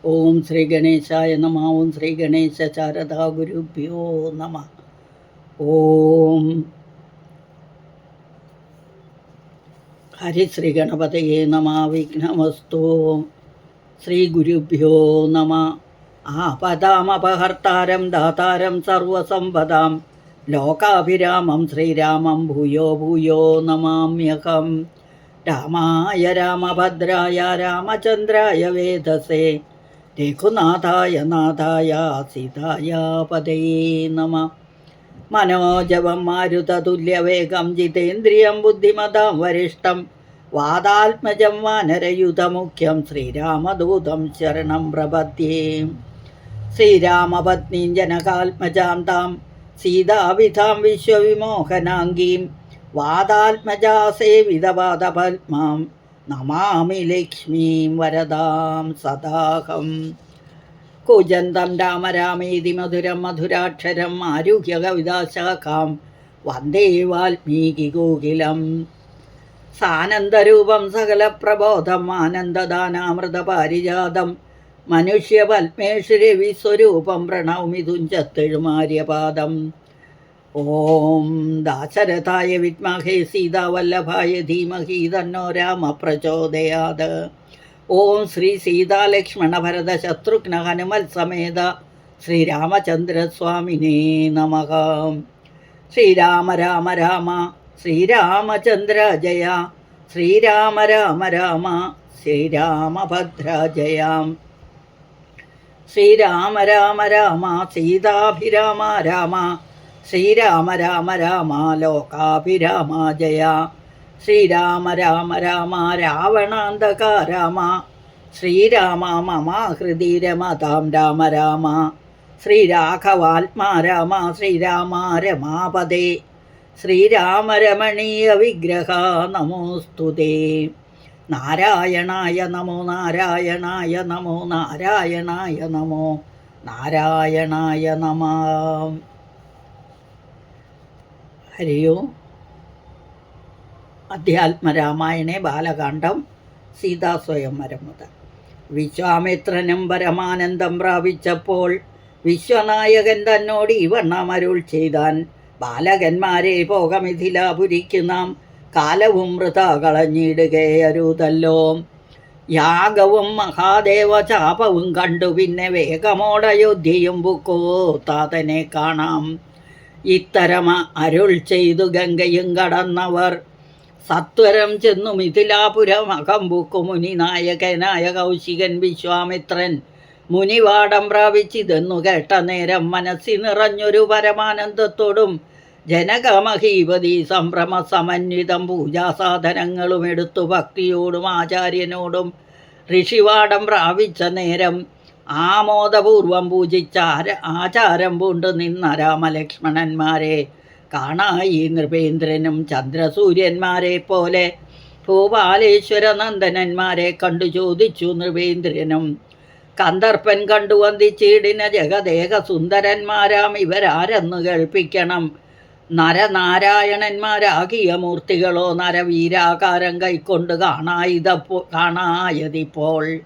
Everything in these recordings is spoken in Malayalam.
ഓം ശ്രീ ഗണേശായ നമ. ഓം ശ്രീ ഗണേശ ശാരദാ ഗുരുഭ്യോ നമ. ഓം ഹരിശ്രീ ഗണപതയേ നമ. വിഘ്നമസ്തു. ശ്രീ ഗുരുഭ്യോ നമ. ആപദാമപഹർത്താരം ദാതാരം സർവസമ്പദാം ലോകാഭിരാമം ശ്രീരാമം ഭൂയോ ഭൂയോ നമാമ്യഹം. രാമായ രാമഭദ്രായ രാമചന്ദ്രായ വേദസേ രഘുനാഥായ നാഥായ സീതായ പതയേ നമ. മനോജവം മാരുതതുല്യവേഗം ജിതേന്ദ്രിയം ബുദ്ധിമതാം വരിഷ്ടം വാതാത്മജം വാനരയുധമുഖ്യം ശ്രീരാമദൂതം ശരണം പ്രപദ്യേ. ശ്രീരാമപത്നീം ജനകാത്മജാം താം സീതാവിധാം വിശ്വവിമോഹനാംഗീം വാതാത്മജാ സേവിതപാദപത്മാം നമാമി ലക്ഷ്മീം വരദാം സദാഹം. കുജന്തം രാമ രാമേതി മധുരം മധുരാക്ഷരം ആരുഹ്യ കവിതാശാഖാം വന്ദേ വാൽമീകി കോകിലം. സാനന്ദരൂപം സകലപ്രബോധം ആനന്ദദാനാമൃതപാരിജാതം മനുഷ്യപത്മേശ്വരി വിസ്വരൂപം പ്രണൗമി തുഞ്ചത്തെഴുമാര്യപാദം. ഓം ദാശരഥായ വിദ്മഹേ സീതാവല്ലഭായ ധീമഹി തന്നോ രാമ പ്രചോദയാത്. ഓം ശ്രീ സീതാലക്ഷ്മണ ഭരത ശത്രുഘ്ന ഹനുമൽ സമേത ശ്രീരാമചന്ദ്രസ്വാമിനേ നമഃ. ശ്രീരാമ രാമ രാമ ശ്രീരാമചന്ദ്ര ജയ. ശ്രീരാമ രാമ രാമ ശ്രീരാമഭദ്ര ജയ. ശ്രീരാമ രാമ രാമ സീതാഭിരാമ രാമ. ശ്രീരാമ രാമ രാമ ലോകാഭിരാമ ജയ. ശ്രീരാമ രാമ രാമ രാവണാന്തക രാമ. ശ്രീരാമ മമ ഹൃദി രമതാം രാമ രാമ. ശ്രീരാഘവാത്മാ രാമ. ശ്രീരാമ രമാപദേ. ശ്രീരാമ രമണീയ വിഗ്രഹ നമോസ്തുതേ. നാരായണായ നമോ നാരായണായ നമോ നാരായണായ നമോ നാരായണായ നമഃ. ഹരി ഓം. അധ്യാത്മരാമായണേ ബാലകാണ്ഡം സീതാസ്വയംവരം മുതൽ. വിശ്വാമിത്രനും പരമാനന്ദം പ്രാപിച്ചപ്പോൾ വിശ്വനായകൻ തന്നോട് ഈ വണ്ണം അരുൾ ചെയ്താൻ. ബാലകന്മാരെ പോകമിഥിലാപുരിക്ക് നാം കാലവും വൃഥ കളഞ്ഞിടുകയരുതല്ലോ. യാഗവും മഹാദേവ ചാപവും കണ്ടു പിന്നെ വേഗമോടയോധ്യയും ബുക്കോ താതനെ കാണാം. ഇത്തരം അരുൾ ചെയ്തു ഗംഗയും കടന്നവർ സത്വരം ചെന്നു മിഥിലാപുരം അകമ്പുക്കു. മുനിനായകനായ കൗശികൻ വിശ്വാമിത്രൻ മുനിവാടം പ്രാപിച്ചിതെന്നു കേട്ട നേരം മനസ്സി നിറഞ്ഞൊരു പരമാനന്ദത്തോടും ജനകമഹീപതി സംഭ്രമ സമന്വിതം പൂജാസാധനങ്ങളും എടുത്തു ഭക്തിയോടും ആചാര്യനോടും ഋഷിവാടം പ്രാപിച്ച നേരം ആമോദപൂർവം പൂജിച്ച ആചാരം പൂണ്ടു നിന്ന രാമലക്ഷ്മണന്മാരെ കാണായി നൃപേന്ദ്രനും ചന്ദ്രസൂര്യന്മാരെ പോലെ ഭൂപാലേശ്വര നന്ദനന്മാരെ കണ്ടു ചോദിച്ചു നൃപേന്ദ്രനും. കന്ദർപ്പൻ കണ്ടു വന്ദിച്ചിടിന ജഗദേക സുന്ദരന്മാരാം ഇവരാരെന്നു കേൾപ്പിക്കണം. നരനാരായണന്മാരാകിയ മൂർത്തികളോ നരവീരാകാരം കൈക്കൊണ്ട് കാണായതിപ്പോൾ.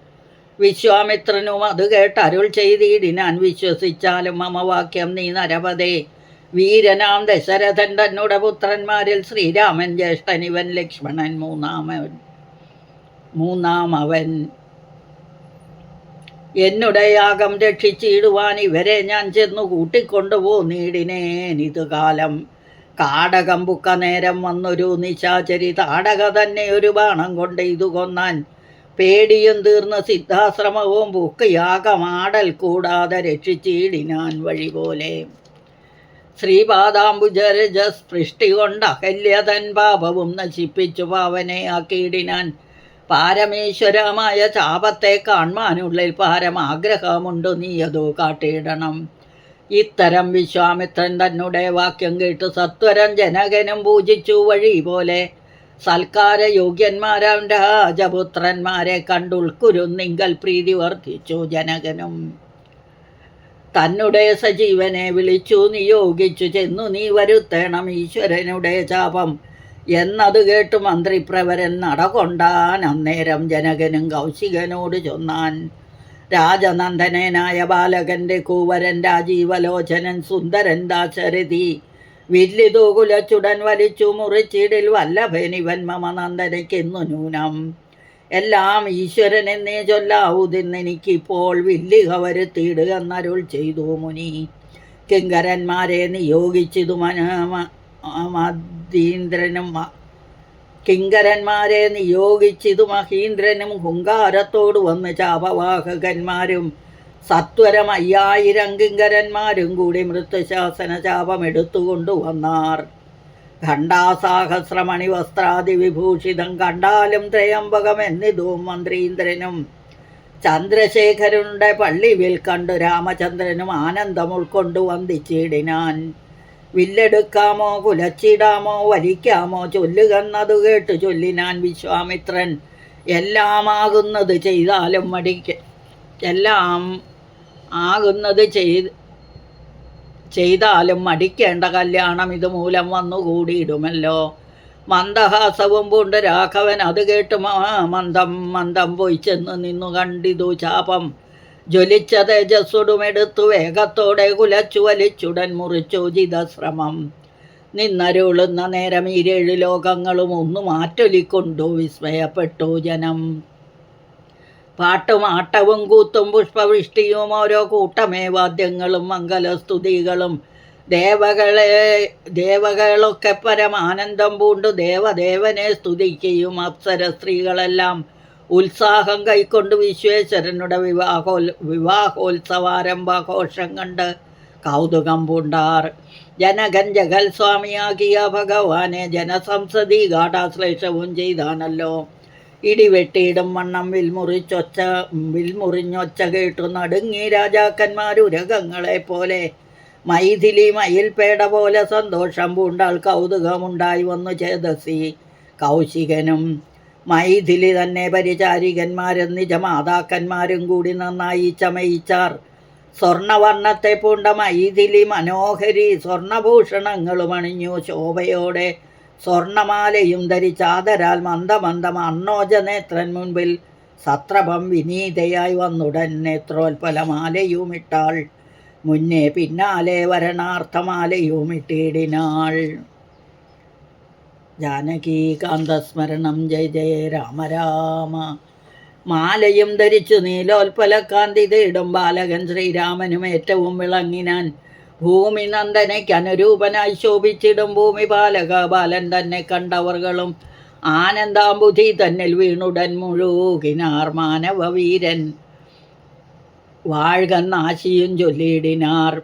വിശ്വാമിത്രനും അത് കേട്ട് അരുൾ ചെയ്തിടിനാൻ. വിശ്വസിച്ചാലും മമവാക്യം നീ നരപതേ. വീരനാം ദശരഥൻ തന്നുടെ പുത്രന്മാരിൽ ശ്രീരാമൻ ജ്യേഷ്ഠൻ, ഇവൻ ലക്ഷ്മണൻ മൂന്നാമവൻ. എന്നുടെ യാഗം രക്ഷിച്ചിടുവാൻ ഇവരെ ഞാൻ ചെന്നു കൂട്ടിക്കൊണ്ടുപോന്നിടിനേനിതു കാലം. കാടകം പുക്ക നേരം വന്നൊരു നിശാചരി താടക തന്നെ ഒരു ബാണം കൊണ്ട് ഇതു കൊന്നാൻ. പേടിയും തീർന്ന് സിദ്ധാശ്രമവും പൂക്ക് യാഗമാടൽ കൂടാതെ രക്ഷിച്ചിടിനാൻ വഴി പോലെ. ശ്രീപാദാംബുജരജസ്പൃഷ്ടി കൊണ്ട് അഹല്യതൻ പാപവും നശിപ്പിച്ചു പാവനെ ആക്കിയിടിനാൻ. പാരമേശ്വരമായ ചാപത്തെ കാൺമാനുള്ളിൽ പാരമാഗ്രഹമുണ്ടു, നീയതു കാട്ടിയിടണം. ഇത്തരം വിശ്വാമിത്രൻ തന്നെ വാക്യം കേട്ടു സത്വരം ജനകനും പൂജിച്ചു വഴി പോലെ. സൽക്കാരയോഗ്യന്മാരാം രാജപുത്രന്മാരെ കണ്ടുൾക്കുരുന്നിങ്കൽ പ്രീതി വർദ്ധിച്ചു ജനകനും. തന്നെ സജീവനെ വിളിച്ചു നിയോഗിച്ചു ചെന്നു നീ വരുത്തേണം ഈശ്വരനുടെ ചാപം എന്നത് കേട്ടു മന്ത്രിപ്രവരൻ നടകൊണ്ടാൻ. അന്നേരം ജനകനും കൗശികനോട് ചൊന്നാൻ. രാജനന്ദനനായ ബാലകന്റെ കൂവരൻ രാജീവലോചനൻ സുന്ദരൻ ദാശരഥി വില്ലിതൂകുലച്ചുടൻ വലിച്ചു മുറിച്ചിടിൽ വല്ലഭനിവൻ മമ നന്ദനയ്ക്കെന്നു നൂനം. എല്ലാം ഈശ്വരനെന്നേ ചൊല്ലാവൂതിന്നെനിക്കിപ്പോൾ വില്ലിക വരുത്തിയിടുക എന്നരുൾ ചെയ്തു മുനി. കിങ്കരന്മാരെ നിയോഗിച്ചിതു മഹീന്ദ്രനും ഹുങ്കാരത്തോട് വന്ന് ചാപവാഹകന്മാരും സത്വരം 5000 കിങ്കരന്മാരും കൂടി മൃത്യുശാസന ചാപമെടുത്തുകൊണ്ടു വന്നാർ. ഖണ്ഡാസാഹസ്രമണി വസ്ത്രാദി വിഭൂഷിതം കണ്ടാലും ത്രയംബകമെന്നിതും മന്ത്രീന്ദ്രനും ചന്ദ്രശേഖരനുടെ പള്ളിവിൽ കണ്ടു രാമചന്ദ്രനും ആനന്ദം ഉൾക്കൊണ്ടു വന്ദിച്ചിടിനാൻ. വില്ലെടുക്കാമോ കുലച്ചിടാമോ വലിക്കാമോ ചൊല്ലുകെന്നതു കേട്ടു ചൊല്ലിനാൻ വിശ്വാമിത്രൻ. എല്ലാം ആകുന്നത് ചെയ്താലും മടിക്കേണ്ട കല്യാണം ഇതുമൂലം വന്നുകൂടിയിടുമല്ലോ. മന്ദഹാസവും പൂണ്ട് രാഘവൻ അത് കേട്ട് മന്ദം പോയി ചെന്ന് നിന്നു കണ്ടിതു ചാപം. ജ്വലിച്ച തേജസ്സുടുമെടുത്തു വേഗത്തോടെ കുലച്ചു വലിച്ചുടൻ മുറിച്ചു ജിതശ്രമം. നിന്നരുളുന്ന നേരം 7 ലോകങ്ങളും ഒന്നു മാറ്റൊലിക്കൊണ്ടു വിസ്മയപ്പെട്ടു ജനം. പാട്ടും ആട്ടവും കൂത്തും പുഷ്പവൃഷ്ടിയും ഓരോ കൂട്ടമേ വാദ്യങ്ങളും മംഗലസ്തുതികളും ദേവകളൊക്കെ പരമാനന്ദം പൂണ്ടു ദേവദേവനെ സ്തുതിക്കുകയും അപ്സര സ്ത്രീകളെല്ലാം ഉത്സാഹം കൈക്കൊണ്ട് വിശ്വേശ്വരനുടെ വിവാഹോത്സവാരംഭാഘോഷം കണ്ട് കൗതുകം പൂണ്ടാർ. ജനകൻ ജഗൽ സ്വാമിയാകിയ ഭഗവാനെ ജനസംസദി ഗാഠാശ്ലേഷവും ചെയ്താനല്ലോ. ഇടിവെട്ടിയിടും വണ്ണം വിൽമുറിഞ്ഞൊച്ച കേട്ടു നടുങ്ങി രാജാക്കന്മാരുരകങ്ങളെ പോലെ. മൈഥിലി മയിൽപേട പോലെ സന്തോഷം പൂണ്ടാൽ കൗതുകമുണ്ടായി വന്നു ചേതസി കൗശികനും. മൈഥിലി തന്നെ പരിചാരികന്മാരും നിജമാതാക്കന്മാരും കൂടി നന്നായി ചമയിച്ചാർ. സ്വർണവർണ്ണത്തെ പൂണ്ട മൈഥിലി മനോഹരി സ്വർണഭൂഷണങ്ങളും അണിഞ്ഞു ശോഭയോടെ സ്വർണമാലയും ധരിച്ചാദരാൽ മന്ദമന്ദം അണ്ണോജനേത്രൻ മുൻപിൽ സത്രഭം വിനീതയായി വന്നുടൻ നേത്രോൽപലമാലയും ഇട്ടാൾ. മുന്നേ പിന്നാലെ വരണാർത്ഥമാലയും ഇട്ടിടിനാൾ. ജാനകീകാന്തസ്മരണം ജയ ജയ രാമ രാമ. മാലയും ധരിച്ചു നീലോൽപലക്കാന്തി തേടും ബാലകൻ ശ്രീരാമനും ഏറ്റവും വിളങ്ങിനാൻ. ഭൂമി നന്ദനയ്ക്ക് അനുരൂപനായി ശോഭിച്ചിടും ഭൂമി ബാലക ബാലൻ തന്നെ കണ്ടവർകളും ആനന്ദാംബുധി തന്നിൽ വീണുടൻ മുഴുകിനാർ. മാനവവീരൻ വാഴ്കന്നാശിയും ചൊല്ലിയിടിനാർ.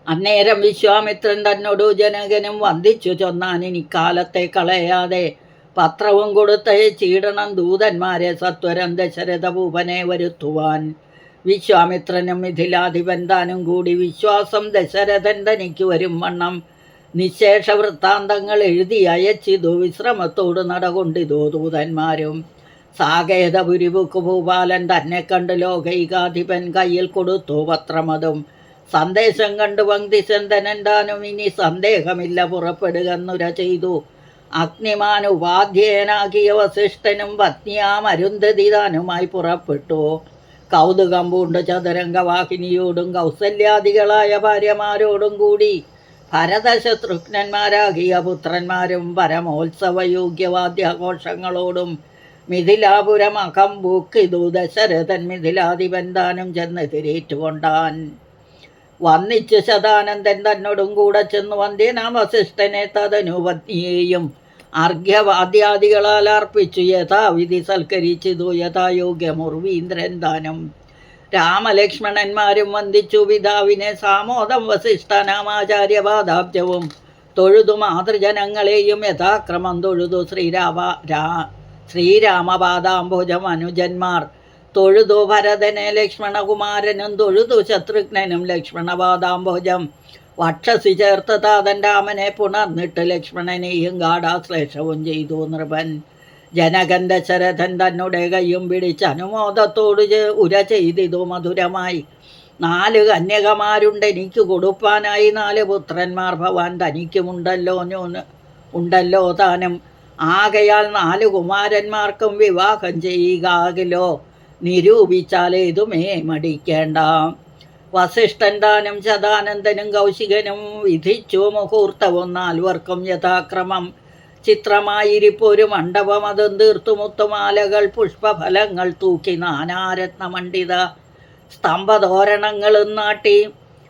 അന്നേരം വിശ്വാമിത്രൻ തന്നോടു ജനകനും വന്ദിച്ചു ചൊന്നാൻ, ഇനിക്കാലത്തെ കളയാതെ പത്രവും കൊടുത്തയച്ചിടണം ദൂതന്മാരെ സത്വരം ദശരഥഭൂപനെ വരുത്തുവാൻ. വിശ്വാമിത്രനും മിഥിലാധിപൻ താനും കൂടി വിശ്വാസം ദശരഥൻ തനിക്ക് വരും വണ്ണം നിശേഷ വൃത്താന്തങ്ങൾ എഴുതി അയച്ചിതു. വിശ്രമത്തോട് നടകൊണ്ടിതു ദൂതന്മാരും. സാകേതപുരിബുക്ക് ഭൂപാലൻ തന്നെ കണ്ട് ലോകൈകാധിപൻ കയ്യിൽ കൊടുത്തു പത്രമതും. സന്ദേശം കണ്ടു പങ്ക്തിചന്ദനൻ താനും ഇനി സന്ദേഹമില്ല പുറപ്പെടുകെന്നുര ചെയ്തു. അഗ്നിമാൻ ഉപാധ്യയനാകിയ വസിഷ്ഠനും പത്നിയാം അരുന്ധതി താനുമായി പുറപ്പെട്ടു. കൗതുകം പൂണ്ട് ചതുരംഗവാഹിനിയോടും കൗസല്യാദികളായ ഭാര്യമാരോടും കൂടി ഭരതശത്രുഘ്നന്മാരാകിയ പുത്രന്മാരും പരമോത്സവയോഗ്യവാദ്യാഘോഷങ്ങളോടും മിഥിലാപുരം അകമ്പൂക്കിതു. ദശരഥൻ മിഥിലാധിപൻ താനും ചെന്നെതിരേറ്റുകൊണ്ടാൻ. വന്നിച്ചു ശതാനന്ദൻ തന്നോടും കൂടെ ചെന്നു വന്ധ്യനാം വസിഷ്ഠനെ തദനുപത്നിയെയും അർഘ്യവാദ്യാദികളാൽ അർപ്പിച്ചു യഥാവിധി സൽക്കരിച്ചിതു. യഥായോഗ്യമുർവീന്ദ്രൻ താനും രാമലക്ഷ്മണന്മാരും വന്ദിച്ചു പിതാവിനെ. സാമോദം വസിഷ്ഠനാമാചാര്യപാദാബ്ജവും തൊഴുതു മാതൃജനങ്ങളെയും യഥാക്രമം തൊഴുതു. ശ്രീരാമപാദാംബുജം അനുജന്മാർ തൊഴുതു ഭരതനെ ലക്ഷ്മണകുമാരനും തൊഴുതു ശത്രുഘ്നനും ലക്ഷ്മണപാദാംബുജം. വക്ഷസി ചേർത്ത് താതൻ രാമനെ പുണർന്നിട്ട് ലക്ഷ്മണനെയും ഗാഠാശ്ലേഷവും ചെയ്തു നൃപൻ. ജനകൻ ദശരഥൻ തന്നുടെ കൈയും പിടിച്ച് അനുമോദത്തോട് ഉര ചെയ്തിതു മധുരമായി. 4 കന്യകമാരുണ്ട് എനിക്ക് കൊടുപ്പാനായി, 4 പുത്രന്മാർ ഭവാൻ തനിക്കുമുണ്ടല്ലോ താനും. ആകയാൽ 4 കുമാരന്മാർക്കും വിവാഹം ചെയ്യുകയാകിലോ. നിരൂപിച്ചാലേതുമേ മടിക്കേണ്ട. വസിഷ്ഠൻ താനും ശതാനന്ദനും കൗശികനും വിധിച്ചു മുഹൂർത്തവും 4 പേർക്കും യഥാക്രമം. ചിത്രമായിരിപ്പൊരു മണ്ഡപം അതും തീർത്തുമുത്തുമാലകൾ പുഷ്പഫലങ്ങൾ തൂക്കി നാനാരത്നമണ്ഡിത സ്തംഭതോരണങ്ങളും നാട്ടി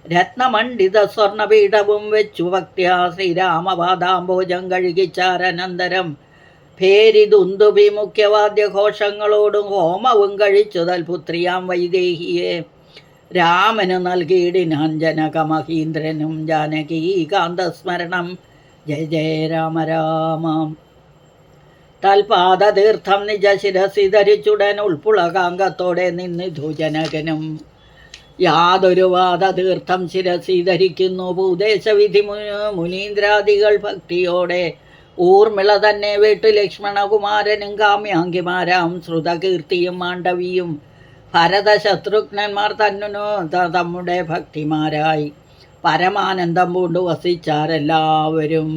രത്നമണ്ഡിത സ്വർണപീഠവും വെച്ചു ഭക്ത്യാ ശ്രീരാമപാദാംബോജം കഴുകിച്ചാരനന്തരം ഭേരിദുന്ദുഭി മുഖ്യവാദ്യഘോഷങ്ങളോടും ഹോമവും കഴിച്ചു തൽപുത്രിയാം വൈദേഹിയെ രാമനു നൽകിയിടിനാൻ ജനകമഹീന്ദ്രനും ജാനകീകാന്തസ്മരണം. ജയ ജയ രാമ രാമ. തൽപാദതീർത്ഥം നിജശിരസി ധരിച്ചുടൻ ഉൾപ്പുളകാംഗത്തോടെ നിന്നിധു ജനകനും. യാതൊരു വാദതീർത്ഥം ശിരസി ധരിക്കുന്നു ഭൂദേശവിധി മുനീന്ദ്രാദികൾ ഭക്തിയോടെ. ഊർമിള തന്നെ വീട്ടു ലക്ഷ്മണകുമാരനും കാമ്യാങ്കിമാരാം ശ്രുതകീർത്തിയും മാണ്ഡവിയും ഭരതശത്രുഘ്നന്മാർ തമ്മുടെ ഭക്തിമാരായി പരമാനന്ദം പൂണ്ടു വസിച്ചാരെല്ലാവരും.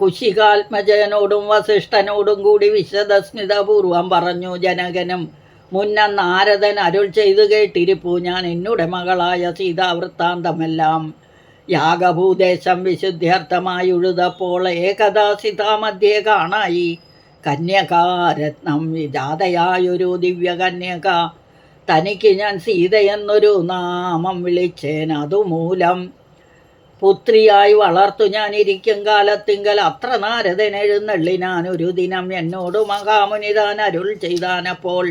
കുശികാത്മജനോടും വസിഷ്ഠനോടും കൂടി വിശദസ്മിതപൂർവം പറഞ്ഞു ജനകനും. മുന്നം നാരദൻ അരുൾ ചെയ്തു കേട്ടിരിപ്പു ഞാൻ എന്നുടെ മകളായ സീതാവൃത്താന്തമെല്ലാം. യാഗഭൂദേശം വിശുദ്ധ്യർത്ഥമായി ഉഴുതപ്പോൾ ഏകദാ സീതാമധ്യേ കാണായി കന്യകാരത്നം വിജാതയായൊരു ദിവ്യകന്യക. തനിക്ക് ഞാൻ സീതയെന്നൊരു നാമം വിളിച്ചേൻ. അതുമൂലം പുത്രിയായി വളർത്തു ഞാനിരിക്കും കാലത്തിങ്കൽ അത്ര നാരദൻ എഴുന്നള്ളിനാൻ ഒരു ദിനം എന്നോട് മഹാമുനിതാൻ അരുൾ ചെയ്താനപ്പോൾ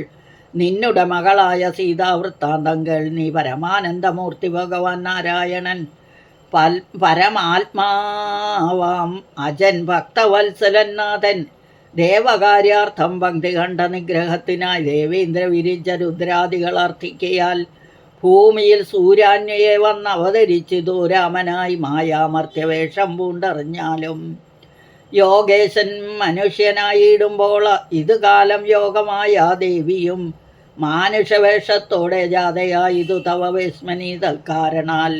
നിന്നുടെ മകളായ സീതാവൃത്താന്തങ്ങൾ നീ പരമാനന്ദമൂർത്തി ഭഗവാൻ നാരായണൻ പരമാത്മാവാം അജൻ ഭക്തവത്സലൻ നാഥൻ ദേവകാര്യാർത്ഥം പങ്ക്തി കണ്ട നിഗ്രഹത്തിനായി ദേവേന്ദ്ര വിരിച്ച രുദ്രാദികൾ അർത്ഥിക്കയാൽ ഭൂമിയിൽ സൂര്യാന്വയെ വന്നവതരിച്ചിതു രാമനായി മായാമർത്യവേഷം പൂണ്ടറിഞ്ഞാലും. യോഗേശൻ മനുഷ്യനായിടുമ്പോൾ ഇത് കാലം യോഗമായ ദേവിയും മാനുഷവേഷത്തോടെ ജാതയായിതു തവ വേശ്മനീതൽ കാരണാൽ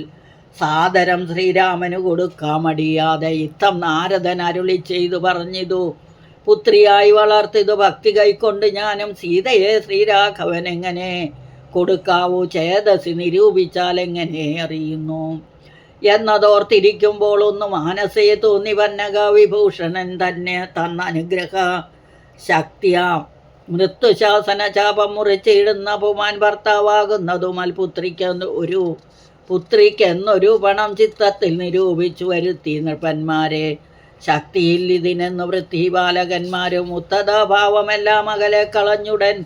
സാദരം ശ്രീരാമനു കൊടുക്കാമടിയാതെ ഇത്തം നാരദൻ അരുളി ചെയ്തു പറഞ്ഞിതു. പുത്രിയായി വളർത്തിതു ഭക്തി കൈക്കൊണ്ട് ഞാനും സീതയെ ശ്രീരാഘവൻ എങ്ങനെ കൊടുക്കാവൂ ചേതസി നിരൂപിച്ചാൽ എങ്ങനെ അറിയുന്നു എന്നതോർത്തിരിക്കുമ്പോൾ ഒന്ന് മാനസേ തോന്നി വന്നക വിഭൂഷണൻ തന്നെ തന്ന അനുഗ്രഹ ശക്തിയാ മൃത്യുശാസന ചാപം മുറിച്ചിടുന്ന പുമാൻ ഭർത്താവാകുന്നതും പുത്രിക്കെന്നൊരു പണം ചിത്തത്തിൽ നിരൂപിച്ചു വരുത്തി നൃപന്മാരെ. ശക്തിയിൽ ഇതിനെന്നു വൃത്തി ബാലകന്മാരും ഉത്തതാഭാവമെല്ലാം അകലെ കളഞ്ഞുടൻ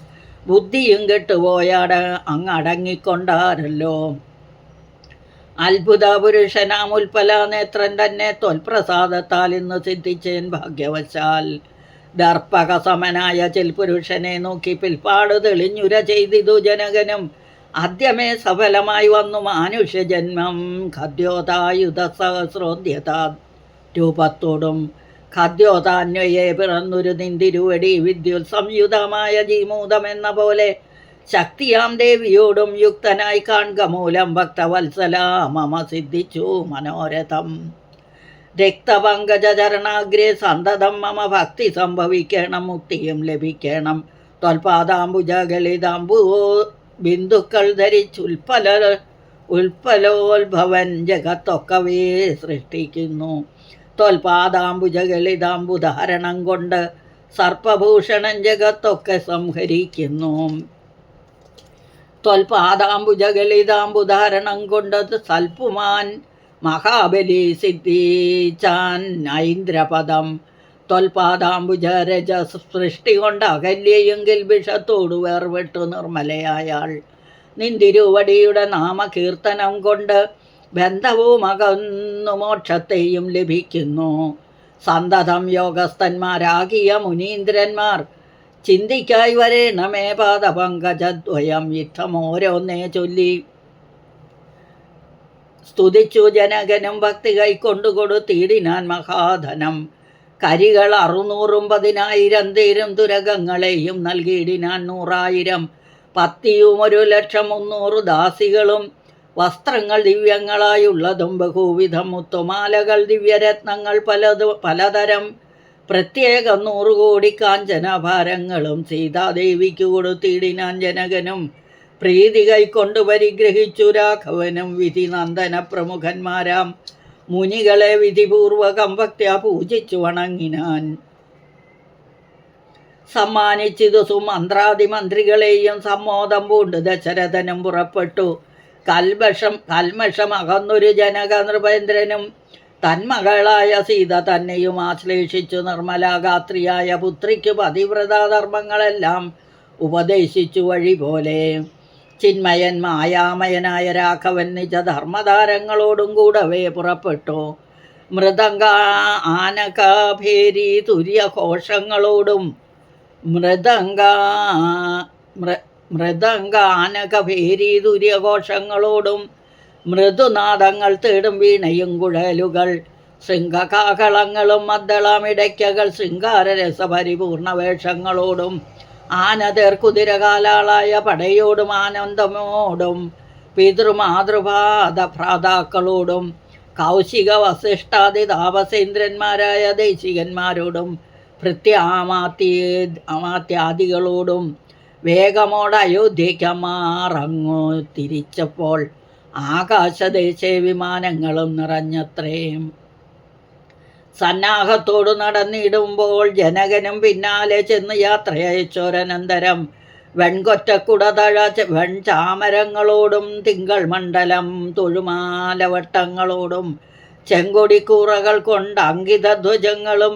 ബുദ്ധിയും കെട്ടുപോയാട അങ്ങടങ്ങിക്കൊണ്ടാരല്ലോ. അത്ഭുത പുരുഷനാം ഉൽപ്പല നേത്രൻ തന്നെ ത്വൽപ്രസാദത്താൽ ഇന്ന് സിദ്ധിച്ചേൻ ഭാഗ്യവശാൽ. ദർപ്പക സമനായ ചിൽപുരുഷനെ നോക്കി പിൽപ്പാട് തെളിഞ്ഞുര ചെയ്തിതു ജനകനും. ആദ്യമേ സഫലമായി വന്നു മാനുഷ്യജന്മം ഖദ്യോതായുധ സഹസ്രോദ്യതാ രൂപത്തോടും ഖദ്യോതാന്വയെ പിറന്നൊരു നിന്തിരുവടി വിദ്യുൽ സംയുതമായ ജീമൂതമെന്ന പോലെ ശക്തിയാം ദേവിയോടും യുക്തനായി കാൺക മൂലം ഭക്തവത്സല മമ സിദ്ധിച്ചു മനോരഥം. രക്തപങ്കജരണാഗ്രേ സന്തതം മമ ഭക്തി സംഭവിക്കണം മുക്തിയും ലഭിക്കണം. ത്വൽപാദാംബുജഗലിതാംബു ബിന്ദുക്കൾ ധരിച്ചുൽപ്പലോത്ഭവൻ ജഗത്തൊക്കവേ സൃഷ്ടിക്കുന്നു. ത്വൽപാദാംബുജഗലിതാംബുധാരണം കൊണ്ട് സർപ്പഭൂഷണൻ ജഗത്തൊക്കെ സംഹരിക്കുന്നു. ത്വൽപാദാംബുജഗലിതാംബുധാരണം കൊണ്ട് സൽപുമാൻ മഹാബലി സിദ്ധിച്ചാൻ ഐന്ദ്രപദം. ത്വൽപാദാംബുജരജ സൃഷ്ടി കൊണ്ട് അകല്യയെങ്കിൽ വിഷത്തോടു വേർവിട്ടു നിർമ്മലയായാൾ. നിന്തിരുവടിയുടെ നാമകീർത്തനം കൊണ്ട് ബന്ധവും അകന്നു മോക്ഷത്തെയും ലഭിക്കുന്നു. സന്തതം യോഗസ്ഥന്മാരാകിയ മുനീന്ദ്രന്മാർ ചിന്തിക്കായി വരേണമേ പാദപങ്കജദ്വയം യുദ്ധമോരോന്നേ ചൊല്ലി സ്തുതിച്ചു ജനകനും ഭക്തി കൈക്കൊണ്ടു കൊടുത്തിടിനാൻ മഹാധനം. കരികൾ 610,000 തേരും തുരകങ്ങളെയും നൽകിയിടിനാൻ 100,000 പത്തിയും 1,300,000 ദാസികളും. വസ്ത്രങ്ങൾ ദിവ്യങ്ങളായുള്ളതും ബഹുവിധം മുത്തുമാലകൾ ദിവ്യരത്നങ്ങൾ പലതരം പ്രത്യേകം 100 കോടി കാഞ്ചനഭാരങ്ങളും സീതാദേവിക്ക് കൊടുത്തിടിനാൻ ജനകനും. പ്രീതി കൈക്കൊണ്ട് പരിഗ്രഹിച്ചു രാഘവനും. വിധി നന്ദന പ്രമുഖന്മാരാം മുനികളെ വിധിപൂർവകം ഭക്ത്യാ പൂജിച്ചു വണങ്ങിനാൻ. സമ്മാനിച്ചിതു സുമന്ത്രാതിമന്ത്രികളെയും സമ്മോദം പൂണ്ട് ദശരഥനും പുറപ്പെട്ടു. കൽമഷമകന്നൊരു ജനക നൃപേന്ദ്രനും തന്മകളായ സീത തന്നെയും ആശ്ലേഷിച്ചു. നിർമ്മലാഗാത്രിയായ പുത്രിക്ക് പതിവ്രതാധർമ്മങ്ങളെല്ലാം ഉപദേശിച്ചു വഴി പോലെ. ചിന്മയൻ മായാമയനായ രാഘവൻ നിജധർമ്മധാരങ്ങളോടും കൂടവേ പുറപ്പെട്ടു. മൃദംഗ ആനകഭേരി തുര്യഘോഷങ്ങളോടും മൃദംഗാനകഭേരി തുര്യഘോഷങ്ങളോടും മൃദുനാദങ്ങൾ തേടും വീണയും കുഴലുകൾ ശൃംഗകാകളങ്ങളും മദ്ദളമിടയ്ക്കകൾ ശൃംഗാരരസപരിപൂർണ വേഷങ്ങളോടും ആനതേർ കുതിരകാലാളായ പടയോടും ആനന്ദമോടും പിതൃമാതൃപാദഭ്രാതാക്കളോടും കൗശിക വസിഷ്ഠാദി താപസേന്ദ്രന്മാരായ ദേശികന്മാരോടും ഭൃത്യാമാത്യാദികളോടും വേഗമോട് അയോധ്യയ്ക്കമാറങ്ങു തിരിച്ചപ്പോൾ ആകാശദേശേ വിമാനങ്ങളും നിറഞ്ഞത്രേം. സന്നാഹത്തോടു നടന്നിടുമ്പോൾ ജനകനും പിന്നാലെ ചെന്ന് യാത്രയച്ചോരനന്തരം വെൺകൊറ്റക്കുടതഴ വെൺചാമരങ്ങളോടും തിങ്കൾ മണ്ഡലം തൊഴുമാലവട്ടങ്ങളോടും ചെങ്കൊടിക്കൂറകൾ കൊണ്ട് അങ്കിതധ്വജങ്ങളും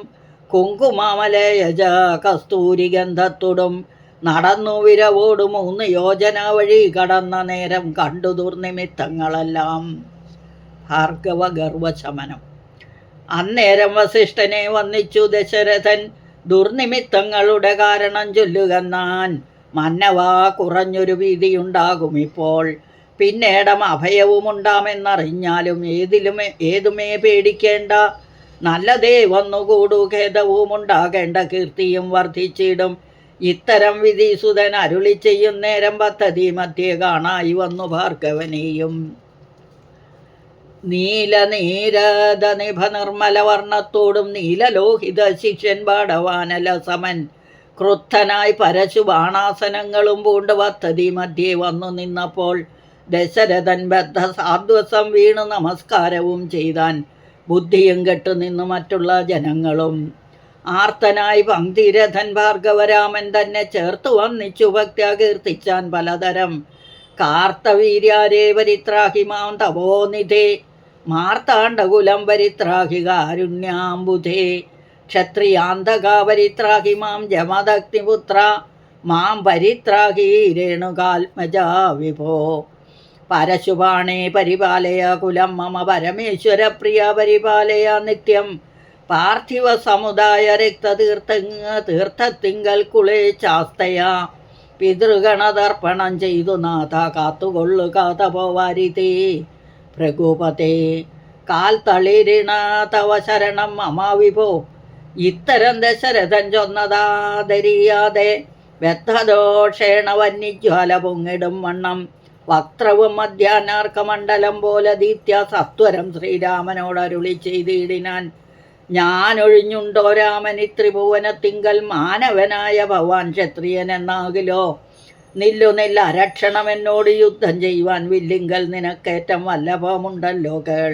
കുങ്കുമാമലയജ കസ്തൂരിഗന്ധത്തോടും നടന്നു വിരവോട് 3 യോജന വഴി കടന്ന നേരം കണ്ടു ദുർനിമിത്തങ്ങളെല്ലാം. ഭാർഗവ ഗർവശമനം. അന്നേരം വസിഷ്ഠനെ വന്നിച്ചു ദശരഥൻ. ദുർനിമിത്തങ്ങളുടെ കാരണം ചൊല്ലുകന്നാൻ. മന്നവാ കുറഞ്ഞൊരു ഭീതിയുണ്ടാകും ഇപ്പോൾ. പിന്നേടം അഭയവുമുണ്ടാമെന്നറിഞ്ഞാലും ഏതുമേ പേടിക്കേണ്ട. നല്ലതേ വന്നുകൂടു. ഖേദവുമുണ്ടാകേണ്ട. കീർത്തിയും വർദ്ധിച്ചിടും. ഇത്തരം വിധിസുതൻ അരുളി ചെയ്യും നേരം പദ്ധതി മധ്യേ കാണായി വന്നു ഭാർഗവനെയും. നീലനീരത നിഭ നിർമ്മല വർണ്ണത്തോടും നീലലോഹിത ശിഷ്യൻ പാടവാനല സമൻ ക്രുദ്ധനായി പരശു ബാണാസനങ്ങളും പൂണ്ട് പദ്ധതി മധ്യേ വന്നു നിന്നപ്പോൾ ദശരഥൻ ബദ്ധ സാധ്വസം വീണു നമസ്കാരവും ചെയ്താൻ. ബുദ്ധിയും കെട്ടു നിന്നു മറ്റുള്ള ജനങ്ങളും. ആർത്തനായി പങ്ക്തിരഥൻ ഭാർഗവരാമൻ തന്നെ ചേർത്തു വന്നിച്ചു ഭക്ത്യാ കീർത്തിച്ചാൻ പലതരം. കാർത്തവീര്യാരേ പരിത്രാഹിമാം തപോനിധേ മാർത്താണ്ഡകുലം പരിത്രാഹി കാരുണ്യാംബുധേ ക്ഷത്രിയാന്തകാ പരിത്രാഹിമാം ജമദഗ്നിപുത്ര മാം പരിത്രാഹി രേണുകാത്മജാ വിഭോ. പരശുപാണേ പരിപാലയ കുലം മമ പരമേശ്വരപ്രിയ പരിപാലയ നിത്യം. പാർത്ഥിവ സമുദായ തീർത്ഥത്തിങ്കൽ കുളേച്ചാസ്തയ പിതൃഗണതർപ്പണം ചെയ്തു നാഥ കാത്തുകൊള്ളുക തപോവാരിതേ ഭൃഗുപതേ. കാൽ തളിരിണ തവ ശരണം മമ വിഭോ. ഇത്തരം ദശരഥൻ ചൊന്നതാദരിയാതെ വ്യർത്ഥദോഷേണ വന്യജ്വാല പൊങ്ങിടും വണ്ണം വക്ത്രവും മധ്യാനാർക്കമണ്ഡലം പോലെ ദീത്യ സത്വരം ശ്രീരാമനോടരുളി ചെയ്തിടിനാൻ. ഞാനൊഴിഞ്ഞുണ്ടോ രാമനി ത്രിഭുവനത്തിങ്കൽ മാനവനായ ഭവാൻ ക്ഷത്രിയനെന്നാകിലോ. നില്ല അരക്ഷണം എന്നോട് യുദ്ധം ചെയ്യുവാൻ വില്ലിങ്കൽ നിനക്കേറ്റം വല്ലഭമുണ്ടല്ലോ കേൾ.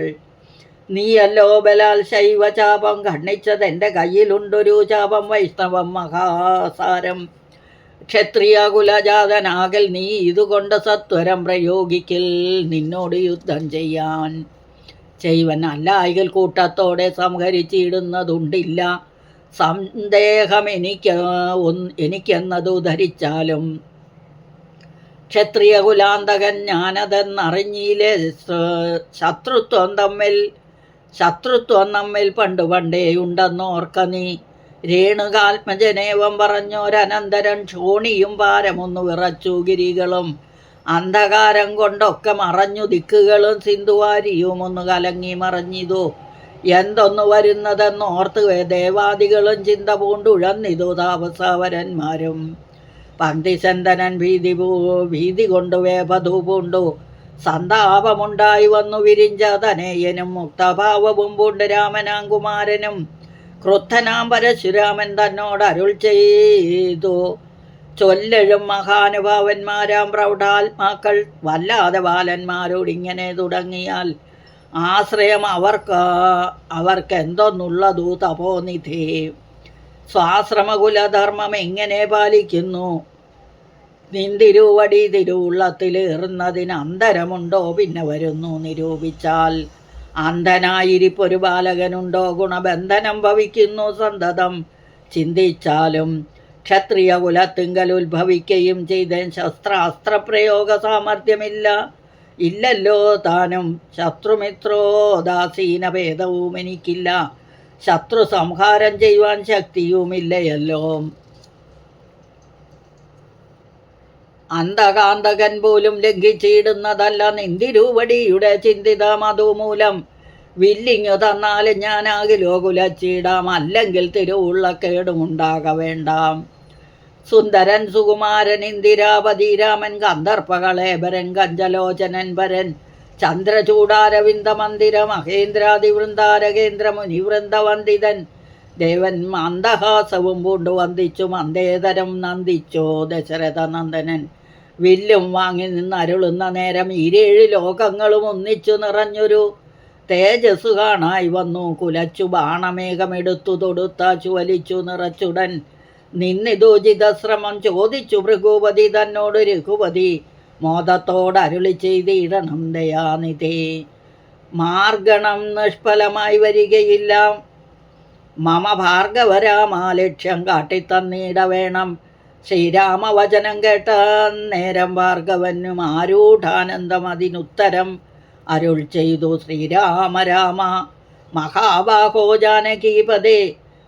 നീയല്ലോ ബലാൽ ശൈവചാപം ഖണ്ഡിച്ചതെൻ്റെ കയ്യിലുണ്ടൊരു ചാപം വൈഷ്ണവം മഹാസാരം. ക്ഷത്രിയ കുലജാതനാകൽ നീ ഇതുകൊണ്ട് സത്വരം പ്രയോഗിക്കിൽ നിന്നോട് യുദ്ധം ചെയ്യാൻ. ചെയ്വൻ അല്ലായകൽ കൂട്ടത്തോടെ സംഹരിച്ചിടുന്നതുണ്ടില്ല. സന്ദേഹം എനിക്കെന്നതു ധരിച്ചാലും. ക്ഷത്രിയ കുലാന്തകൻ ഞാനതെന്നറിഞ്ഞില്ലേ. ശത്രുത്വം തമ്മിൽ പണ്ടേയുണ്ടെന്നോർക്ക നീ. രേണുകാത്മജനേവം പറഞ്ഞോരനന്തരം ക്ഷോണിയും ഭാരമൊന്നു വിറച്ചു ഗിരികളും. അന്ധകാരം കൊണ്ടൊക്കെ മറഞ്ഞു ദിക്കുകളും സിന്ധുവാരിയും ഒന്ന് കലങ്ങി മറഞ്ഞിതു. എന്തൊന്നു വരുന്നതെന്നോർത്ത് ദേവാദികളും ചിന്ത പൂണ്ടുഴന്നിതു താപസവരന്മാരും. പങ്ക്തിചന്ദനൻ ഭീതി കൊണ്ടു വേപധു പൂണ്ടു സന്താപമുണ്ടായി വന്നു വിരിഞ്ചതനേയനും മുക്തഭാവവും പൂണ്ട് രാമനാംകുമാരനും. ക്രുദ്ധനാം പരശുരാമൻ തന്നോട് അരുൾ ചെയ്തു, ചൊല്ലഴും മഹാനുഭാവന്മാരാം പ്രൗഢാത്മാക്കൾ വല്ലാതെ ബാലന്മാരോടിങ്ങനെ തുടങ്ങിയാൽ ആശ്രയം അവർക്കെന്തൊന്നുള്ളതു തപോനിധി. സ്വാശ്രമകുലധർമ്മം എങ്ങനെ പാലിക്കുന്നു? നിന്തിരുവടി തിരുവുള്ളത്തിലേറുന്നതിന് അന്തരമുണ്ടോ? പിന്നെ വരുന്നു നിരൂപിച്ചാൽ. അന്ധനായിരിപ്പൊരു ബാലകനുണ്ടോ? ഗുണബന്ധനം ഭവിക്കുന്നു സന്തതം ചിന്തിച്ചാലും. ക്ഷത്രിയ കുലത്തിങ്കൽ ഉത്ഭവിക്കുകയും ചെയ്തേൻ ശസ്ത്രാസ്ത്രപ്രയോഗ സാമർഥ്യമില്ല ഇല്ലല്ലോ താനും. ശത്രുമിത്രോദാസീന ഭേദവും എനിക്കില്ല, ശത്രു സംഹാരം ചെയ്യുവാൻ ശക്തിയുമില്ലയല്ലോ. അന്ധകാന്തകൻ പോലും ലംഘിച്ചിടുന്നതല്ല നിന്തിരുവടിയുടെ ചിന്തിതം. അതുമൂലം വില്ലിങ്ങു തന്നാലും ഞാനാകിലോ കുലച്ചിടാം, അല്ലെങ്കിൽ തിരുവുള്ളക്കേടുമുണ്ടാക വേണ്ടാം. സുന്ദരൻ സുകുമാരൻ ഇന്ദിരാപതി രാമൻ ഗന്ധർപ്പകളേബരൻ കഞ്ചലോചനൻ പരൻ ചന്ദ്രചൂടാരവിന്ദ മന്ദിര മഹേന്ദ്രാതിവൃന്ദാരകേന്ദ്ര മുനിവൃന്ദവന്ദിതൻ ദേവൻ മന്ദഹാസവും പൂണ്ടു വന്ദിച്ചു മന്ദേതരം നന്ദിച്ചോ ദശരഥ നന്ദനൻ. വില്ലും വാങ്ങി നിന്നരുളുന്ന നേരം ഈരേഴ് ലോകങ്ങളും ഒന്നിച്ചു നിറഞ്ഞൊരു തേജസ്സു കാണായി വന്നു. കുലച്ചു ബാണമേഘമെടുത്തു തൊടുത്താച്ചു വലിച്ചു നിറച്ചുടൻ നിന്നിതോചിതശ്രമം ചോദിച്ചു ഭൃഗുപതി തന്നോട്. രഘുപതി മോദത്തോടരുളി ചെയ്തിടണം ദയാനിധി, മാർഗണം നിഷ്ഫലമായി വരികയില്ല. മമ ഭാർഗവരാമാ ലക്ഷ്യം കാട്ടിത്തന്നീട വേണം. ശ്രീരാമവചനം കേട്ട നേരം ഭാർഗവനും ആരൂഢാനന്ദം അതിനുത്തരം അരുൾ ചെയ്തു. ശ്രീരാമ രാമ മഹാബാഹോ ജാനകീപദേ,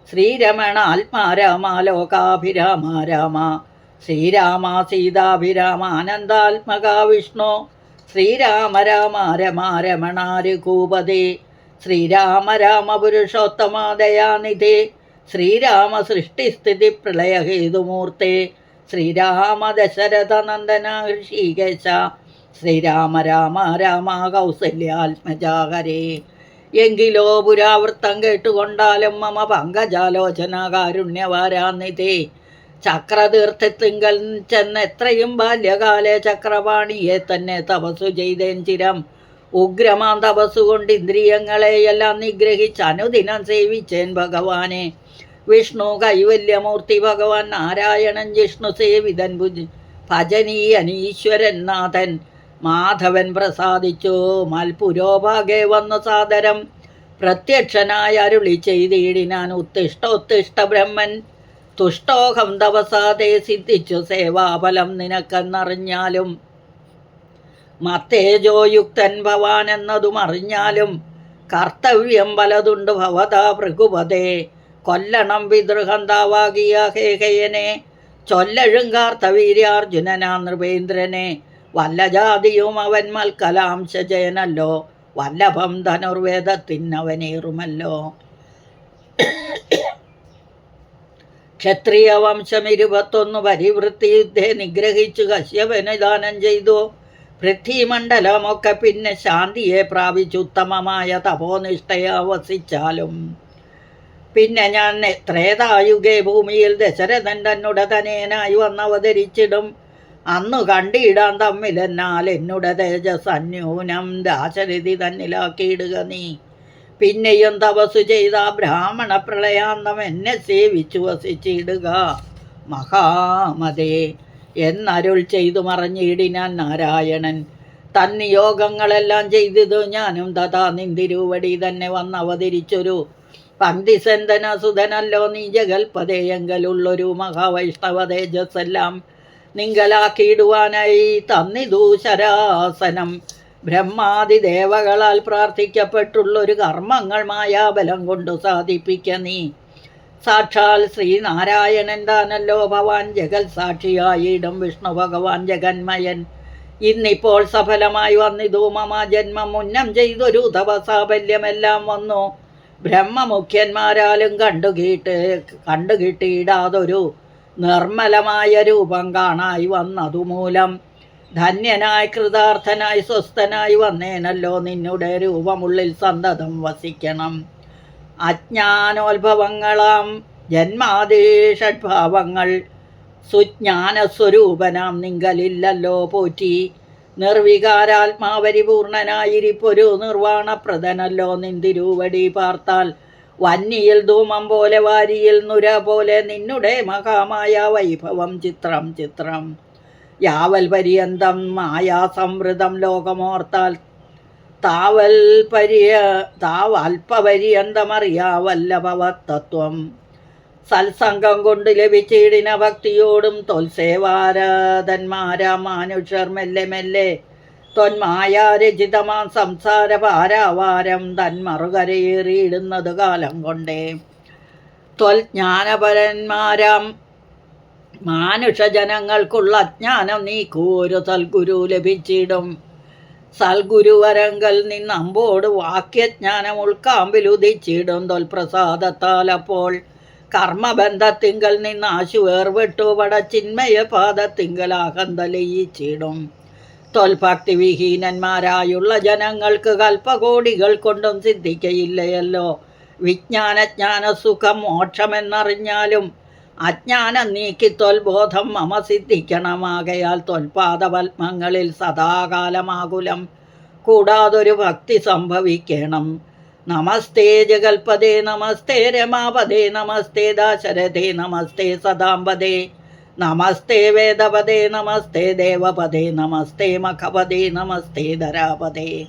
ശ്രീരമണ ആത്മാരാമ ലോകാഭിരാമ രാമ, ശ്രീരാമ സീതാഭിരാമ ആനന്ദാത്മക വിഷ്ണു, ശ്രീരാമ രാമ രമാ രമണ രഘൂപദേ, ശ്രീരാമ രാമ പുരുഷോത്തമ ദയാനിധി, ശ്രീരാമ സൃഷ്ടിസ്ഥിതി പ്രളയഹേതുമൂർത്തേ, ശ്രീരാമ ദശരഥ നന്ദന ഋഷികേശ, ശ്രീരാമ രാമ രാമ കൗസല്യാത്മജാഹരേ. എങ്കിലോ പുരാവൃത്തം കേട്ടുകൊണ്ടാലും മമ പങ്കജാലോചന കാരുണ്യവാരാനിധി, ചക്രതീർത്ഥത്തിങ്കൽ ചെന്നെത്രയും ബാല്യകാലെ ചക്രപാണിയെ തന്നെ തപസ്സു ചെയ്തേൻ ചിരം. ഉഗ്രമാം തപസ്സുകൊണ്ട് ഇന്ദ്രിയങ്ങളെയെല്ലാം നിഗ്രഹിച്ച് അനുദിനം സേവിച്ചേൻ ഭഗവാനെ. വിഷ്ണു കൈവല്യമൂർത്തി ഭഗവാൻ നാരായണൻ ജിഷ്ണു സേവിതൻ ഭജനീയൻ ഈശ്വരൻ നാഥൻ മാധവൻ പ്രസാദിച്ചു. മൽപുരോഭാഗെ വന്നു സാദരം പ്രത്യക്ഷനായ അരുളി ചെയ്തിടിനാൻ. ഉത്തിഷ്ടോത്തിഷ്ട ബ്രഹ്മൻ തുഷ്ടോഹം തപസാതെ സിദ്ധിച്ചു സേവാഫലം നിനക്കെന്നറിഞ്ഞാലും. മത്തേജോയുക്തൻ ഭവാൻ എന്നതും അറിഞ്ഞാലും കർത്തവ്യം പലതുണ്ട് ഭവതാ ഭൃഗുപതേ. കൊല്ലണം പിതൃഹന്താവാകിയ ഹേഹയനെ, ചൊല്ലഴും കാർത്തവീര്യാർജുനനാ നൃപേന്ദ്രനെ. വല്ല ജാതിയും അവൻ മൽക്കലാംശജയനല്ലോ, വല്ലഭം ധനുർവേദത്തിനവനേറുമല്ലോ. ക്ഷത്രിയ വംശം 21 പരിവൃത്തി യുദ്ധേ നിഗ്രഹിച്ചു കശ്യപന് ദാനം ചെയ്തു. പൃഥ്വിമണ്ഡലമൊക്കെ പിന്നെ ശാന്തിയെ പ്രാപിച്ചു ഉത്തമമായ തപോനിഷ്ഠയെ വസിച്ചാലും. പിന്നെ ഞാൻ ത്രേതായുഗേ ഭൂമിയിൽ ദശരഥൻ തന്നുടെ തനേനായി വന്നവതരിച്ചിടും. അന്നു കണ്ടിടാൻ തമ്മിലെന്നാൽ എന്നുടെ തേജസ് അന്യൂനം ദാശരഥി തന്നിലാക്കിയിടുക നീ. പിന്നെയും തപസ്സു ചെയ്ത ബ്രാഹ്മണ പ്രളയാന്തം എന്നെ സേവിച്ചു വസിച്ചിടുക മഹാമതേ എന്നരുൾ ചെയ്തു മറഞ്ഞിടിനാൻ നാരായണൻ. തന്നിയോഗങ്ങളെല്ലാം ചെയ്തതു ഞാനും തഥാ നിന്തിരുവടി തന്നെ വന്നവതരിച്ചൊരു പങ്ക്തിസന്തനസുധനല്ലോ നീ. ജഗൽപതേയങ്കലുള്ളൊരു മഹാവൈഷ്ണവ തേജസ്സെല്ലാം നിങ്കലാക്കിയിടുവാനായി തന്നിതു ശരാസനം. ബ്രഹ്മാദിദേവകളാൽ പ്രാർത്ഥിക്കപ്പെട്ടുള്ളൊരു കർമ്മങ്ങൾ മായാബലം കൊണ്ടു സാധിപ്പിക്ക നീ. സാക്ഷാൽ ശ്രീനാരായണൻ താനല്ലോ ഭവാൻ. ജഗൽ സാക്ഷിയായിടും വിഷ്ണു ഭഗവാൻ ജഗന്മയൻ. ഇന്നിപ്പോൾ സഫലമായി വന്നിതു മമ ജന്മം. മുന്നം ചെയ്തൊരു തപസാഫല്യമെല്ലാം വന്നു. ബ്രഹ്മമുഖ്യന്മാരാലും കണ്ടുകിട്ടിയിടാതൊരു നിർമ്മലമായ രൂപം കാണായി വന്നതുമൂലം ധന്യനായി കൃതാർത്ഥനായി സ്വസ്ഥനായി വന്നേനല്ലോ. നിന്നുടെ രൂപമുള്ളിൽ സന്തതം വസിക്കണം. അജ്ഞാനോത്ഭവങ്ങളാം ജന്മാദേശഡ്ഭാവങ്ങൾ സുജ്ഞാനസ്വരൂപനാം നിങ്കലില്ലല്ലോ പോറ്റി. നിർവികാരാത്മാപരിപൂർണനായിരിപ്പൊരു നിർവാണപ്രദനല്ലോ നിന്തിരുവടി പാർത്താൽ. വന്നിയിൽ ധൂമം പോലെ വാരിയിൽ നുര പോലെ നിന്നുടെ മഹാമായ വൈഭവം ചിത്രം ചിത്രം. യാവൽ പര്യന്തം മായാസംവൃതം ലോകമോർത്താൽ താവൽപര്യന്തമറിയാവല്ലഭവത്തത്വം. സത്സംഗം കൊണ്ട് ലഭിച്ചിടിന ഭക്തിയോടും തൊൽസേവാരാധന്മാരാ മാനുഷർ മെല്ലെ മെല്ലെ തൊന്മായാരചിതമാം സംസാര പാരാവാരം തന്മറുകരയേറിയിടുന്നത് കാലം കൊണ്ടേ. ത്വൽജ്ഞാനപരന്മാരാം മാനുഷജനങ്ങൾക്കുള്ള അജ്ഞാനം നീക്കൂരു സൽഗുരു ലഭിച്ചിടും. സൽഗുരുവരങ്കൽ നിന്നമ്പോട് വാക്യജ്ഞാനം ഉൾക്കാമ്പിലുദിച്ചിടും തൊൽപ്രസാദത്താൽ. അപ്പോൾ കർമ്മബന്ധത്തിങ്കൽ നിന്ന് ആശു വേർവിട്ടു പടച്ചിന്മയ പാദത്തിങ്കൽ ആഹന്തലയിച്ചിടും. തൊൽഭക്തി വിഹീനന്മാരായുള്ള ജനങ്ങൾക്ക് കൽപ്പകോടികൾ കൊണ്ടും സിദ്ധിക്കയില്ലയല്ലോ വിജ്ഞാനജ്ഞാന സുഖം മോക്ഷമെന്നറിഞ്ഞാലും. അജ്ഞാനം നീക്കി തൊൽബോധം മമ സിദ്ധിക്കണമാകയാൽ തൊൽപാദപത്മങ്ങളിൽ സദാകാലമാകുലം കൂടാതൊരു ഭക്തി സംഭവിക്കണം. നമസ്തേ ജഗൽപദേ നമസ്തേ രമാപദേ നമസ്തേ ദാശരഥേ നമസ്തേ സദാംബദേ നമസ്തേ വേദപദേ നമസ്തേ ദേവപദേ നമസ്തേ മഖപദേ നമസ്തേ ധരാപദേ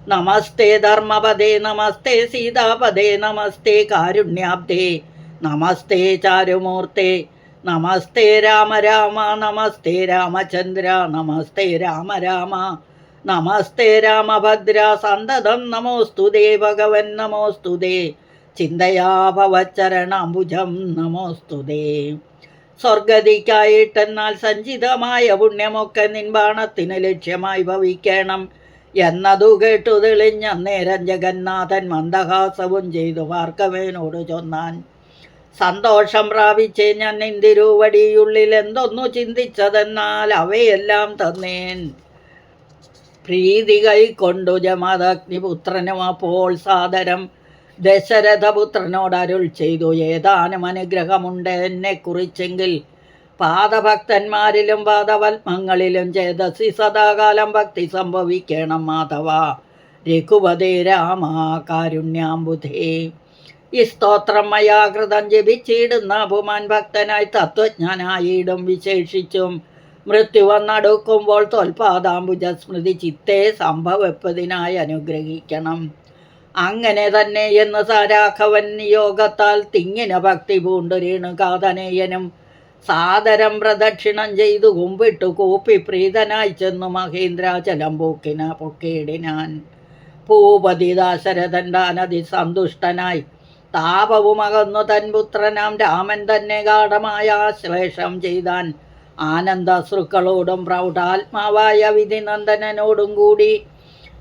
നമസ്തേ ധർമ്മപദേ നമസ്തേ സീതാപദേ നമസ്തേ കാരുണ്യാബ്ദേ നമസ്തേ ചാരുമൂർത്തേ നമസ്തേ രാമ രാമ നമസ്തേ രാമചന്ദ്ര നമസ്തേ രാമ രാമ നമസ്തേ രാമഭദ്ര സന്തതം നമോസ്തുതേ ഭഗവൻ നമോസ്തുതേ ചിന്തയാ ഭവച്ചരണാംബുജം നമോസ്തുതേ. സ്വർഗതിക്കായിട്ടെന്നാൽ സഞ്ചിതമായ പുണ്യമൊക്കെ നിൻബാണത്തിന് ലക്ഷ്യമായി ഭവിക്കണം എന്നതു കേട്ടു തെളിഞ്ഞന്നേരം ജഗന്നാഥൻ മന്ദഹാസവും ചെയ്തു ഭാർഗവനോട് ചൊന്നാൻ. സന്തോഷം പ്രാപിച്ചേ ഞാൻ നിന്തിരുവടിയുള്ളിൽ എന്തൊന്നു ചിന്തിച്ചതെന്നാൽ അവയെല്ലാം തന്നേൻ. പ്രീതി കൈക്കൊണ്ടു ജമദഗ്നിപുത്രനും അപ്പോൾ സാദരം ദശരഥപുത്രനോട് അരുൾ ചെയ്തു. ഏതാനും അനുഗ്രഹമുണ്ട് എന്നെക്കുറിച്ചെങ്കിൽ പാദഭക്തന്മാരിലും പാദപത്മങ്ങളിലും ചേതസി സദാകാലം ഭക്തി സംഭവിക്കണം മാധവ രഘുപതേ രാമ കാരുണ്യാംബുധേ. ഈ സ്തോത്രം മയാകൃതം ജപിച്ചിടുന്ന ഭൂമാൻ ഭക്തനായി തത്വജ്ഞാനായിടും വിശേഷിച്ചും മൃത്യു വന്നടുക്കുമ്പോൾ തോൽപാദാംബുജ സ്മൃതി ചിത്തേ സംഭവപ്പതിനായി അനുഗ്രഹിക്കണം. അങ്ങനെ തന്നെ എന്ന് സാരാഘവൻ നിയോഗത്താൽ തിങ്ങിന ഭക്തി പൂണ്ടു രേണുകാതനേയനും സാദരം പ്രദക്ഷിണം ചെയ്തു കുമ്പിട്ടു കൂപ്പി പ്രീതനായി ചെന്നു മഹേന്ദ്രാചലം പൊക്കേടിനാൻ. ഭൂപതി ദാശരഥൻ താനതി സന്തുഷ്ടനായി താപവുമകന്നു തൻ പുത്രനാം രാമൻ തന്നെ ഗാഠമായ ആശ്ലേഷം ചെയ്താൻ. ആനന്ദാശ്രുക്കളോടും പ്രൗഢാത്മാവായ വിധിനന്ദനോടും കൂടി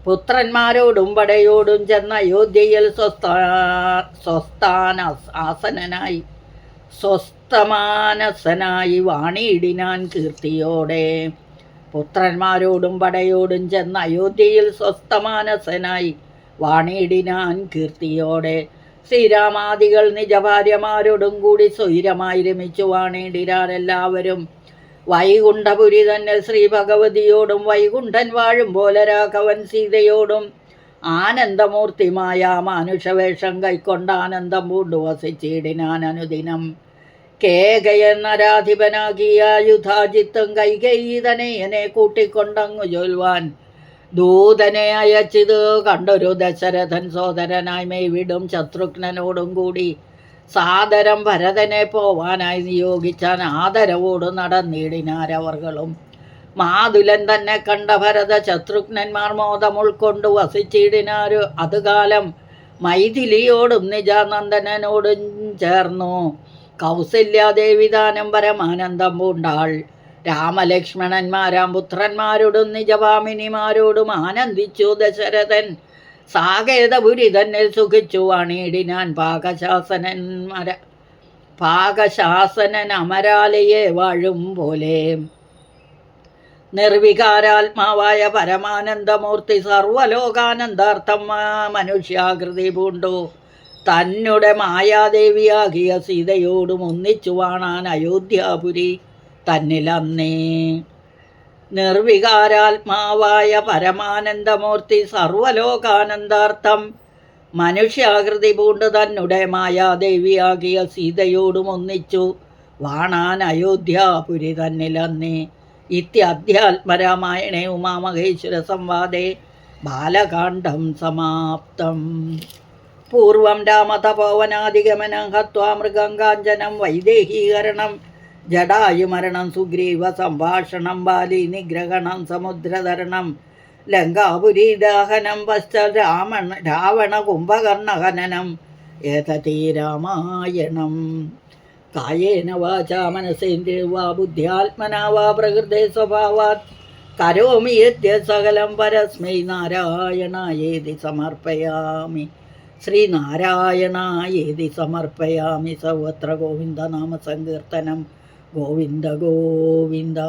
പുത്രന്മാരോടും പടയോടും ചെന്ന അയോധ്യയിൽ സ്വസ്ഥമാനസനായി വാണിയിടിനാൻ കീർത്തിയോടെ. പുത്രന്മാരോടും പടയോടും ചെന്ന അയോധ്യയിൽ സ്വസ്ഥമാനസനായി വാണിയിടിനാൻ കീർത്തിയോടെ. ശ്രീരാമാദികൾ നിജഭാര്യമാരോടും കൂടി സ്വൈരമായി രമിച്ചു വാണിയിടിനാരെല്ലാവരും. വൈകുണ്ഠപുരി തന്നെ ശ്രീ ഭഗവതിയോടും വൈകുണ്ഠൻ വാഴും പോലെ രാഘവൻ സീതയോടും ആനന്ദമൂർത്തിമായ മാനുഷവേഷം കൈക്കൊണ്ട ആനന്ദം പൂണ്ടു വസിച്ചിടിനാൻ അനുദിനം. കേകയെന്നരാധിപനാകിയ യുധാജിത്തും കൈകേയിതനയനെ കൂട്ടിക്കൊണ്ടങ്ങു ചൊൽവാൻ ദൂതനെ അയച്ചിത് കണ്ടൊരു ദശരഥൻ സോദരനായി മെയ്വിടും ശത്രുഘ്നനോടും കൂടി സാദരം ഭരതനെ പോവാനായി നിയോഗിച്ചാൻ ആദരവോട് നടന്നിടിനാരവർകളും. മാതുലൻ തന്നെ കണ്ട ഭരത ശത്രുഘ്നന്മാർ മോദം ഉൾക്കൊണ്ടു വസിച്ചിടിനാരു. അതുകാലം മൈഥിലിയോടും നിജാനന്ദനോടും ചേർന്നു കൗസല്യാദേവിദാനം പരമാനന്ദം പൂണ്ടാൾ. രാമലക്ഷ്മണന്മാരാം പുത്രന്മാരോടും നിജഭാമിനിമാരോടും ആനന്ദിച്ചു ദശരഥൻ. സാകേതപുരി തന്നിൽ സുഖിച്ചു വാണിയിടിനാൻ പാകശാസനൻ അമരാലയെ വാഴും പോലെ. നിർവികാരാത്മാവായ പരമാനന്ദമൂർത്തി സർവലോകാനന്ദാർത്ഥം മനുഷ്യാകൃതി പൂണ്ടു തന്നെ മായാദേവിയാകിയ സീതയോടും ഒന്നിച്ചു വാണാൻ അയോധ്യാപുരി തന്നിലന്നേ. നിർവികാരാത്മാവായ പരമാനന്ദമൂർത്തി സർവലോകാനന്ദാർത്ഥം മനുഷ്യാകൃതി പൂണ്ട് തന്നെ മായാദേവിയാകിയ സീതയോടും ഒന്നിച്ചു വാണാൻ അയോധ്യാപുരി തന്നിലന്നേ. ഇത്യധ്യാത്മരാമായണേ ഉമാമഹേശ്വര സംവാദേ ബാലകാണ്ഡം സമാപ്തം. പൂർവം രാമതപോവനാദിഗമനം ഹത്വാ മൃഗം കാഞ്ചനം വൈദേഹീകരണം ജടായുമരണം സുഗ്രീവ സംഭാഷണം ബാലി നിഗ്രഹണം സമുദ്രതരണം ലങ്കാപുരീദാഹനം പശ്ചാത് രാവണ കുംഭകർണഹനനം ഏതീ രാമായണം. കായേന വാചാ മനസേന്ദ്രിയർവാ ബുദ്ധ്യാത്മനാ വാ പ്രകൃതേ സ്വഭാവാത് കരോമി യദ്യത് സകലം പരസ്മൈ നാരായണായേതി സമർപ്പയാമി. ശ്രീനാരായണായേതി സമർപ്പയാമി. സർവത്ര ഗോവിന്ദനാമ സങ്കീർത്തനം. ഗോവിന്ദ ഗോവിന്ദ.